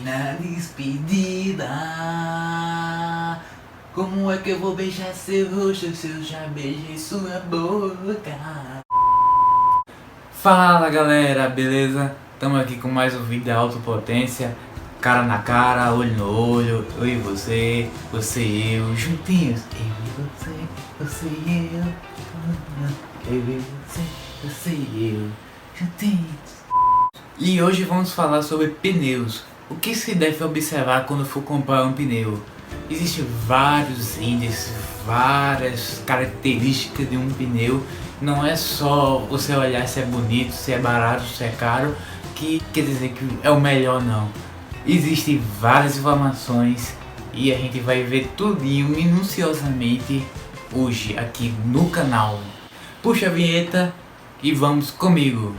na despedida. Como é que eu vou beijar seu rosto se eu já beijei sua boca? Fala galera, beleza? Estamos aqui com mais um vídeo da autopotência. Cara na cara, olho no olho, eu e você, você e eu, juntinhos. Eu e você, você e eu. Eu e você e eu, juntinhos. E hoje vamos falar sobre pneus. O que se deve observar quando for comprar um pneu? Existem vários índices, várias características de um pneu. Não é só você olhar se é bonito, se é barato, se é caro, que quer dizer que é o melhor, não. Existem várias informações e a gente vai ver tudinho minuciosamente hoje aqui no canal. Puxa a vinheta e vamos comigo.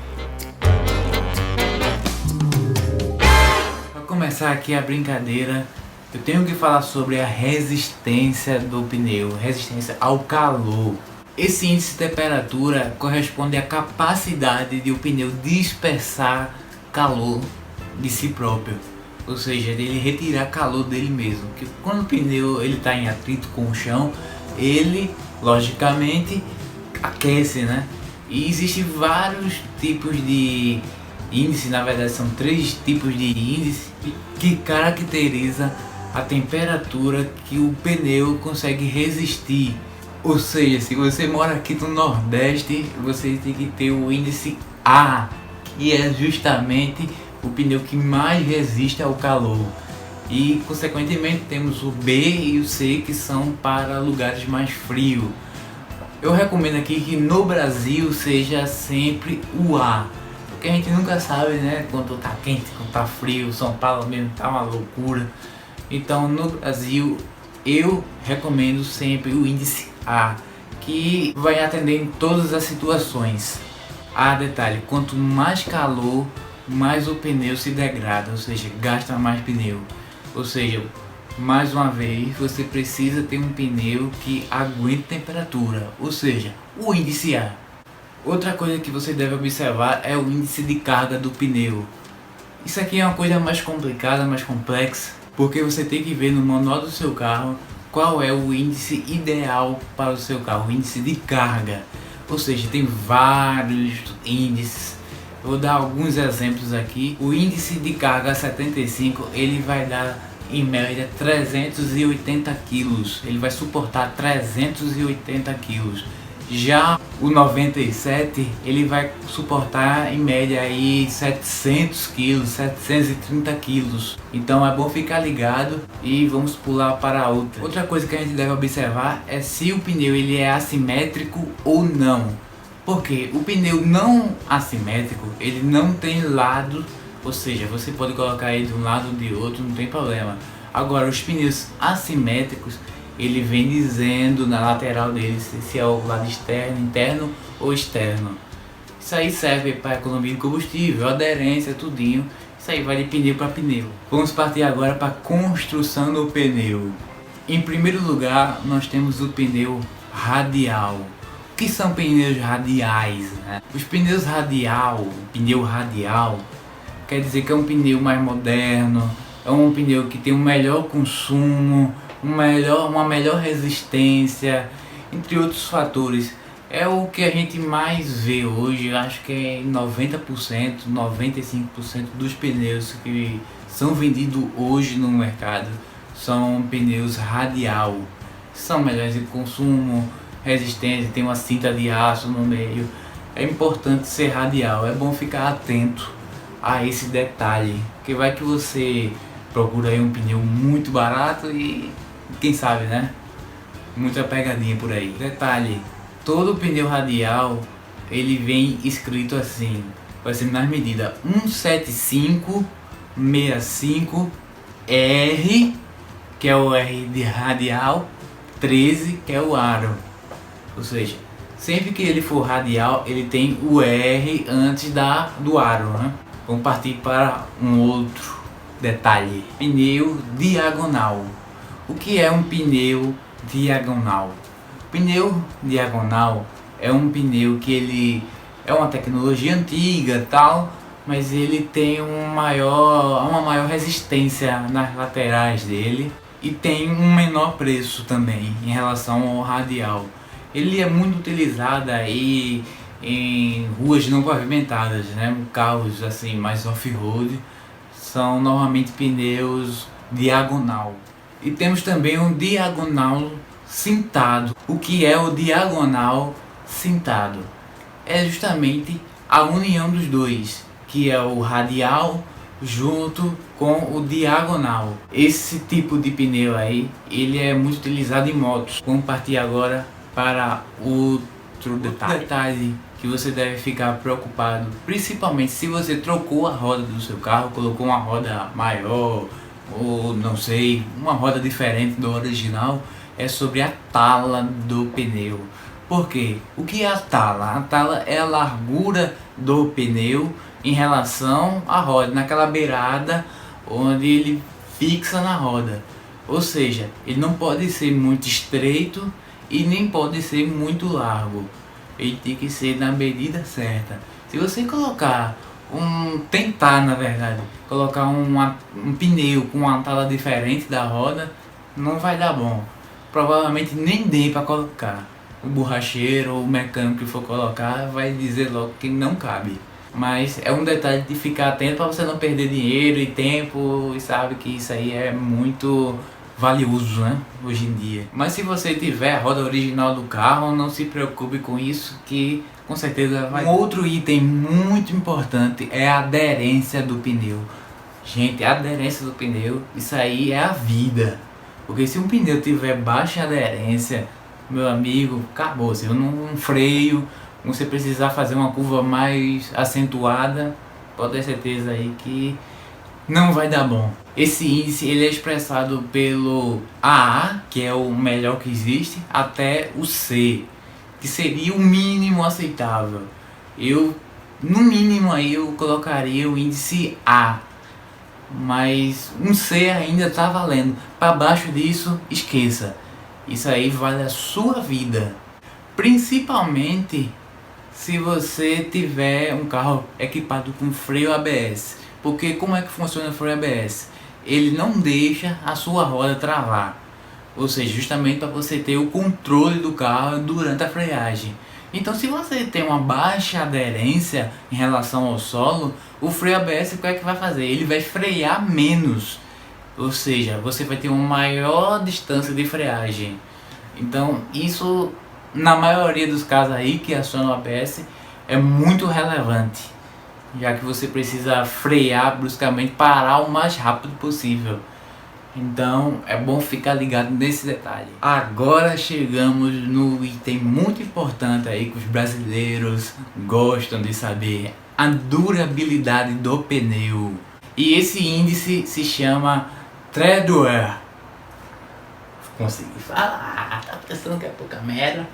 Para começar aqui a brincadeira, eu tenho que falar sobre a resistência do pneu, resistência ao calor. Esse índice de temperatura corresponde à capacidade de o pneu dispersar calor de si próprio, ou seja, dele retirar calor dele mesmo. Que quando o pneu está em atrito com o chão, ele logicamente aquece, né? E existem vários tipos de índice, na verdade são 3 tipos de índice que caracteriza a temperatura que o pneu consegue resistir. Ou seja, se você mora aqui no Nordeste, você tem que ter o índice A, que é justamente o pneu que mais resiste ao calor. E consequentemente temos o B e o C, que são para lugares mais frios. Eu recomendo aqui que no Brasil seja sempre o A, porque a gente nunca sabe, né, quando tá quente, quando tá frio. São Paulo mesmo tá uma loucura. Então no Brasil eu recomendo sempre o índice A, que vai atender em todas as situações. Detalhe, quanto mais calor, mais o pneu se degrada, ou seja, gasta mais pneu. Ou seja, mais uma vez, você precisa ter um pneu que aguente temperatura, ou seja, o índice A. Outra coisa que você deve observar é o índice de carga do pneu. Isso aqui é uma coisa mais complicada, mais complexa, porque você tem que ver no manual do seu carro qual é o índice ideal para o seu carro, o índice de carga. Ou seja, tem vários índices. Eu vou dar alguns exemplos aqui. O índice de carga 75, ele vai dar em média 380 kg. Ele vai suportar 380 kg. Já o 97, ele vai suportar em média aí 700 kg, 730 kg. Então é bom ficar ligado e vamos pular para outra. Outra coisa que a gente deve observar é se o pneu ele é assimétrico ou não. Porque o pneu não assimétrico, ele não tem lado, ou seja, você pode colocar ele de um lado ou de outro, não tem problema. Agora os pneus assimétricos, ele vem dizendo na lateral dele se é o lado externo, interno ou externo. Isso aí serve para economia de combustível, aderência, tudinho. Isso aí vai de pneu para pneu. Vamos partir agora para a construção do pneu. Em primeiro lugar, nós temos o pneu radial. O que são pneus radiais, né? Os pneus pneu radial, quer dizer que é um pneu mais moderno, é um pneu que tem um melhor consumo, uma melhor resistência, entre outros fatores. É o que a gente mais vê hoje. Acho que é 90%, 95% dos pneus que são vendidos hoje no mercado são pneus radial. São melhores de consumo, resistência, tem uma cinta de aço no meio. É importante ser radial, é bom ficar atento a esse detalhe, que vai que você procura aí um pneu muito barato e quem sabe, né? Muita pegadinha por aí. Detalhe, todo pneu radial ele vem escrito assim, vai ser nas medidas 175/65R, que é o R de radial, 13 que é o aro. Ou seja, sempre que ele for radial, ele tem o R antes do aro, né? Vamos partir para um outro detalhe. Pneu diagonal. O que é um pneu diagonal? Pneu diagonal é um pneu que ele é uma tecnologia antiga, tal, mas ele tem uma maior resistência nas laterais dele e tem um menor preço também em relação ao radial. Ele é muito utilizado aí em ruas não pavimentadas, né? Carros assim mais off-road são normalmente pneus diagonal. E temos também um diagonal cintado. O que é o diagonal cintado? É justamente a união dos dois, que é o radial junto com o diagonal. Esse tipo de pneu aí, ele é muito utilizado em motos. Vamos partir agora para outro detalhe que você deve ficar preocupado, principalmente se você trocou a roda do seu carro, colocou uma roda maior ou não sei, uma roda diferente do original, é sobre a tala do pneu. Por quê? O que é a tala? A tala é a largura do pneu em relação à roda, naquela beirada onde ele fixa na roda. Ou seja, ele não pode ser muito estreito e nem pode ser muito largo. Ele tem que ser na medida certa. Se você colocar tentar na verdade, colocar um pneu com uma tala diferente da roda, não vai dar bom. Provavelmente nem dê para colocar. O borracheiro ou o mecânico que for colocar vai dizer logo que não cabe. Mas é um detalhe de ficar atento para você não perder dinheiro e tempo, e sabe que isso aí é muito valioso, né, hoje em dia. Mas se você tiver a roda original do carro, não se preocupe com isso, que com certeza vai. Um outro item muito importante é a aderência do pneu. Gente, a aderência do pneu, isso aí é a vida. Porque se um pneu tiver baixa aderência, meu amigo, acabou. Se eu não freio, você precisar fazer uma curva mais acentuada, pode ter certeza aí que não vai dar bom. Esse índice ele é expressado pelo AA, que é o melhor que existe, até o C, que seria o mínimo aceitável. Eu, no mínimo aí, eu colocaria o índice A, mas um C ainda está valendo. Para baixo disso, esqueça. Isso aí vale a sua vida, principalmente se você tiver um carro equipado com freio ABS. Porque como é que funciona o freio ABS? Ele não deixa a sua roda travar, ou seja, justamente para você ter o controle do carro durante a freagem. Então se você tem uma baixa aderência em relação ao solo, o freio ABS o que é que vai fazer? Ele vai frear menos, ou seja, você vai ter uma maior distância de freagem. Então isso, na maioria dos casos aí que aciona o ABS, é muito relevante, já que você precisa frear bruscamente, parar o mais rápido possível. Então é bom ficar ligado nesse detalhe. Agora chegamos no item muito importante aí que os brasileiros gostam de saber: a durabilidade do pneu. E esse índice se chama Treadwear. Consegui falar, tá pensando que é pouca merda.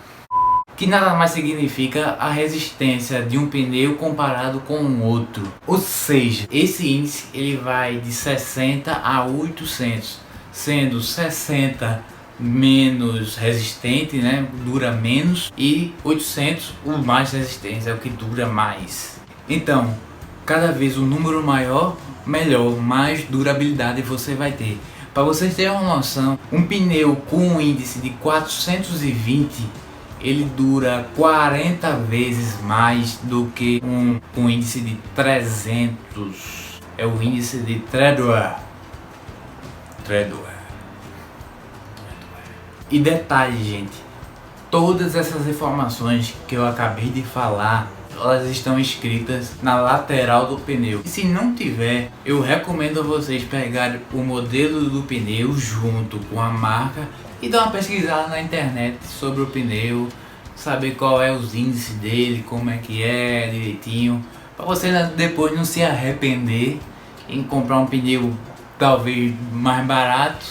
Que nada mais significa a resistência de um pneu comparado com um outro. Ou seja, esse índice ele vai de 60 a 800, sendo 60 menos resistente, né, dura menos, e 800 o mais resistente, é o que dura mais. Então, cada vez um número maior, melhor, mais durabilidade você vai ter. Para vocês terem uma noção, um pneu com um índice de 420, ele dura 40 vezes mais do que um com índice de 300. É o índice de Treadwear. E detalhe, gente, todas essas informações que eu acabei de falar, elas estão escritas na lateral do pneu. E se não tiver, eu recomendo a vocês pegarem o modelo do pneu junto com a marca e dar uma pesquisada na internet sobre o pneu, saber qual é os índices dele, como é que é direitinho, para você depois não se arrepender em comprar um pneu talvez mais barato,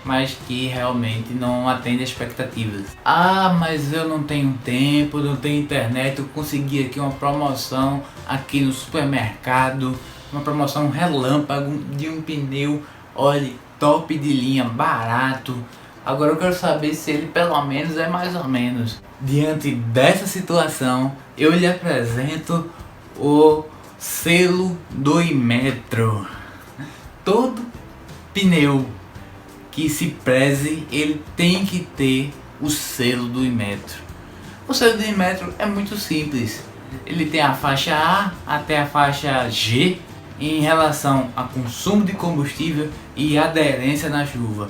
mas que realmente não atende às expectativas. Ah, mas eu não tenho tempo, não tenho internet, eu consegui aqui uma promoção aqui no supermercado, uma promoção relâmpago de um pneu, olha, top de linha, barato. Agora eu quero saber se ele pelo menos é mais ou menos. Diante dessa situação, eu lhe apresento o Selo do Inmetro. Todo pneu que se preze, ele tem que ter o selo do Inmetro. O selo do Inmetro é muito simples. Ele tem a faixa A até a faixa G em relação a consumo de combustível e aderência na chuva.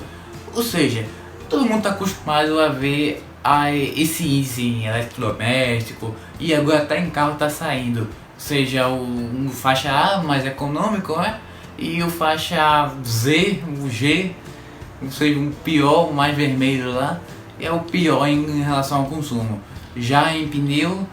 Ou seja, todo mundo está acostumado a ver esse índice em eletrodoméstico, e agora até em carro está saindo, seja o faixa A mais econômico, né? E o faixa Z, o G, ou seja, o pior, o mais vermelho lá, é o pior em relação ao consumo. Já em pneu,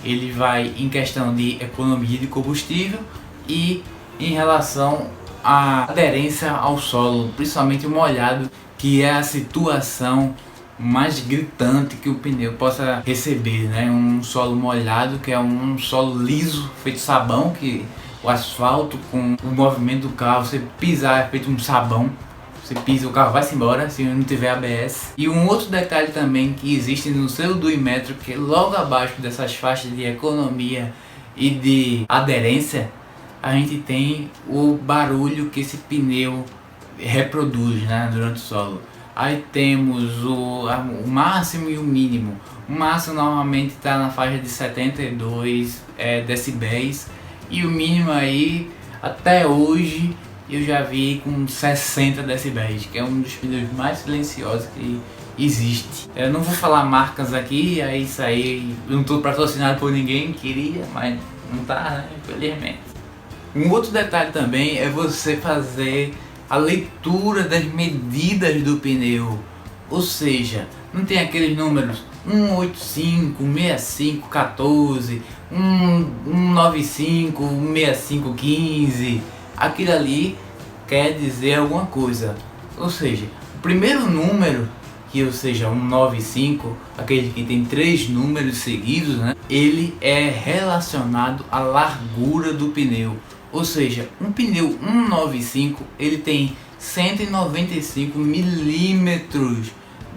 ele vai em questão de economia de combustível e em relação à aderência ao solo, principalmente o molhado, que é a situação mais gritante que o pneu possa receber, né? Um solo molhado, que é um solo liso, feito sabão, que o asfalto com o movimento do carro, você pisar é feito um sabão. Você pisa, o carro vai-se embora se não tiver ABS. E um outro detalhe também que existe no selo do Inmetro, que é logo abaixo dessas faixas de economia e de aderência, a gente tem o barulho que esse pneu reproduz, né, durante o solo. Aí temos o máximo e o mínimo. O máximo normalmente está na faixa de 72 decibéis, e o mínimo aí, até hoje, eu já vi com 60 decibéis, que é um dos pneus mais silenciosos que existe. Eu não vou falar marcas aqui, aí isso aí, eu não estou patrocinado por ninguém, queria, mas não tá, né, infelizmente. Um outro detalhe também é você fazer a leitura das medidas do pneu, ou seja, não tem aqueles números 185, 65, 14, 195, 65, 15, aquilo ali quer dizer alguma coisa. Ou seja, o primeiro número, que ou seja 195, aquele que tem 3 números seguidos, né, ele é relacionado à largura do pneu. Ou seja, um pneu 195 ele tem 195 milímetros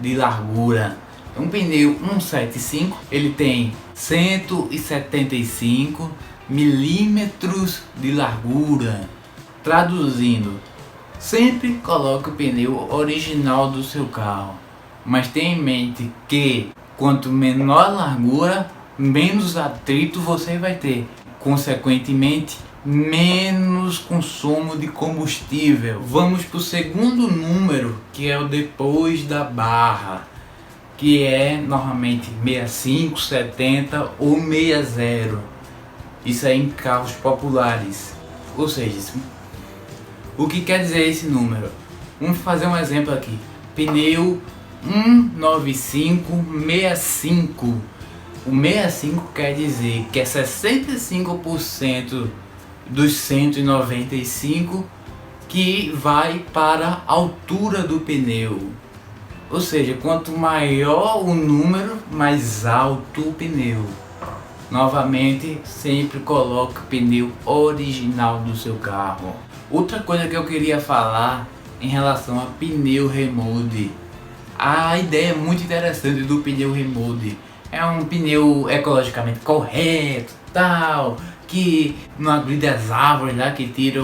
de largura. Um pneu 175 ele tem 175 milímetros de largura. Traduzindo, sempre coloque o pneu original do seu carro, mas tenha em mente que quanto menor a largura, menos atrito você vai ter, consequentemente menos consumo de combustível. Vamos para o segundo número, que é o depois da barra, que é normalmente 65, 70 ou 60. Isso é em carros populares. Ou seja, o que quer dizer esse número? Vamos fazer um exemplo aqui. Pneu 195/65. O 65 quer dizer que é 65% dos 195 que vai para a altura do pneu. Ou seja, quanto maior o número, mais alto o pneu. Novamente, sempre coloque o pneu original do seu carro. Outra coisa que eu queria falar em relação a pneu remold. A ideia é muito interessante do pneu remold. É um pneu ecologicamente correto, tal, que não agride as árvores lá, que tira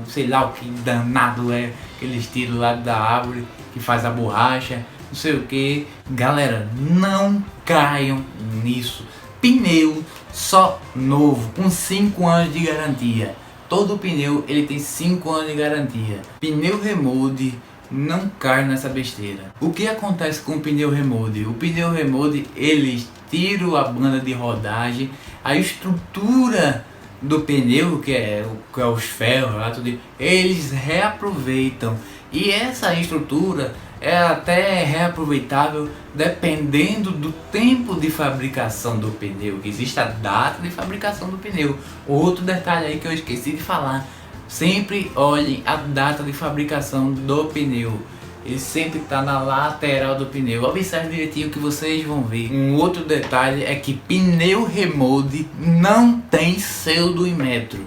sei lá o que danado é que eles tiram lá da árvore, que faz a borracha, não sei o que. Galera, não caiam nisso. Pneu só novo, com 5 anos de garantia. Todo pneu ele tem 5 anos de garantia. Pneu remold, não cai nessa besteira. O que acontece com o pneu remold? O pneu remold, eles tiram a banda de rodagem, a estrutura do pneu, que é os ferros lá, tudo, eles reaproveitam. E essa estrutura é até reaproveitável dependendo do tempo de fabricação do pneu, que existe a data de fabricação do pneu. Outro detalhe aí que eu esqueci de falar: sempre olhem a data de fabricação do pneu. Ele sempre está na lateral do pneu. Observe direitinho que vocês vão ver. Um outro detalhe é que pneu remold não tem selo do Inmetro.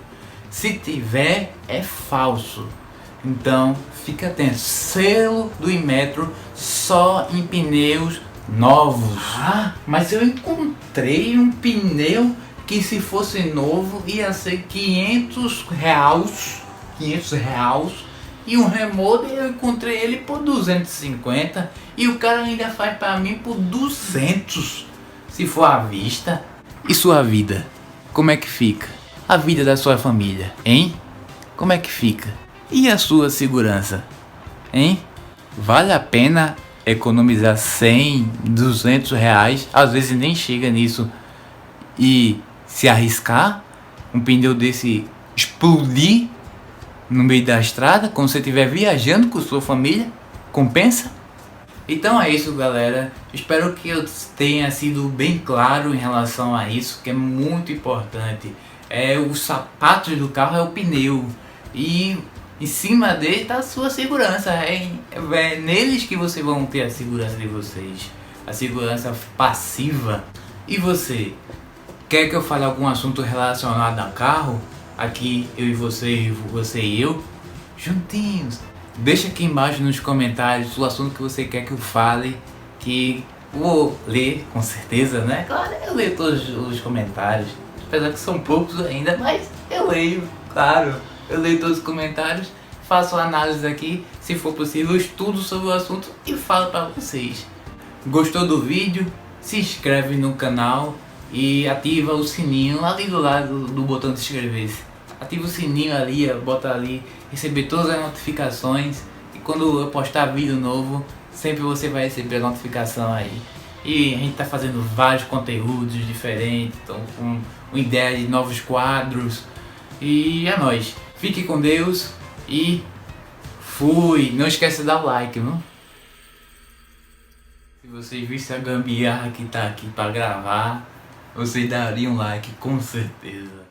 Se tiver, é falso. Então fica atento. Selo do Inmetro só em pneus novos. Ah, mas eu encontrei um pneu que se fosse novo ia ser 500 reais, 500 reais, e um remote eu encontrei ele por 250 e o cara ainda faz para mim por 200 se for à vista. E sua vida? Como é que fica? A vida da sua família, hein? Como é que fica? E a sua segurança, hein? Vale a pena economizar 100, 200 reais, às vezes nem chega nisso, e se arriscar, um pneu desse explodir no meio da estrada, quando você estiver viajando com sua família? Compensa? Então é isso, galera. Espero que eu tenha sido bem claro em relação a isso, que é muito importante. Os sapatos do carro é o pneu, e em cima dele está a sua segurança. É neles que vocês vão ter a segurança de vocês, a segurança passiva. E você? Quer que eu fale algum assunto relacionado a carro? Aqui eu e você e eu, juntinhos. Deixa aqui embaixo nos comentários o assunto que você quer que eu fale, que vou ler com certeza, né? Claro, eu leio todos os comentários, apesar que são poucos ainda, mas eu leio, claro. Eu leio todos os comentários, faço análise aqui, se for possível, estudo sobre o assunto e falo para vocês. Gostou do vídeo? Se inscreve no canal e ativa o sininho ali do lado do botão de inscrever-se. Ativa o sininho ali, bota ali, receber todas as notificações, e quando eu postar vídeo novo, sempre você vai receber a notificação aí. E a gente tá fazendo vários conteúdos diferentes, então com ideia de novos quadros, e é nóis. Fique com Deus e fui! Não esquece de dar o like, viu? Se vocês vissem a gambiarra que tá aqui pra gravar, vocês dariam um like com certeza.